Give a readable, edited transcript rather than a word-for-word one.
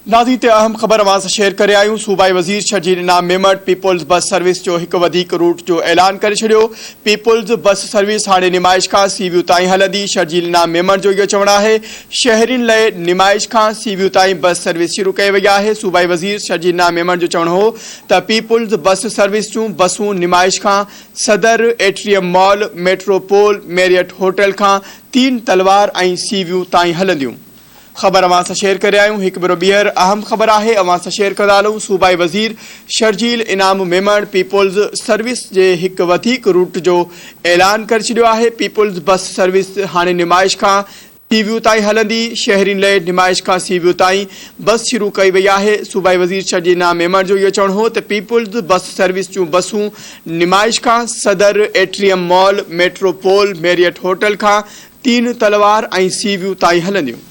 नाज़रीन ते अहम ख़बर अवां सां शेयर करे आहियूं। सूबाई वज़ीर शर्जील इनाम मेमण पीपुल्स बस सर्विस जो हिकु वधीक रूट जो ऐलान करे छॾियो। पीपुल्स बस सर्विस हाणे निमाइश खां सीवियू ताईं हलंदी। शर्जील इनाम मेमण जो इहो चवणु आहे। शहरियुनि लाइ निमाइश खां सीवियू ताईं बस सर्विस शुरू कई वई आहे। सूबाई वज़ीर शर्जील इनाम मेमण जो चवणु हो त पीपुल्स बस सर्विस जूं बसूं निमाइश खां सदर, atrium mall, Metropole, Marriott hotel खां तीन तलवार ऐं सीवियू ताईं हलंदियूं। ख़बर अवां सां शेयर करे आहियूं। हिकु भेरो ॿीहर अहम ख़बर आहे, अवां सां शेयर कंदा हलूं। सूबाई वज़ीर शर्जील इनाम मेमण पीपुल्स सर्विस जे हिकु वधीक रूट जो ऐलान करे छॾियो आहे। पीपुल्स बस सर्विस हाणे निमाइश खां सीवियू ताईं हलंदी। शहरियुनि लाइ निमाइश खां सीवियू ताईं बस शुरू कई वई आहे। सूबाई वज़ीर शर्जील इनाम मेमण जो इहो चवणु हो त पीपुल्स बस सर्विस जूं बसूं निमाइश खां सदर, atrium mall, Metropole, Marriott hotel खां तीन तलवार ऐं सीवियू ताईं हलंदियूं।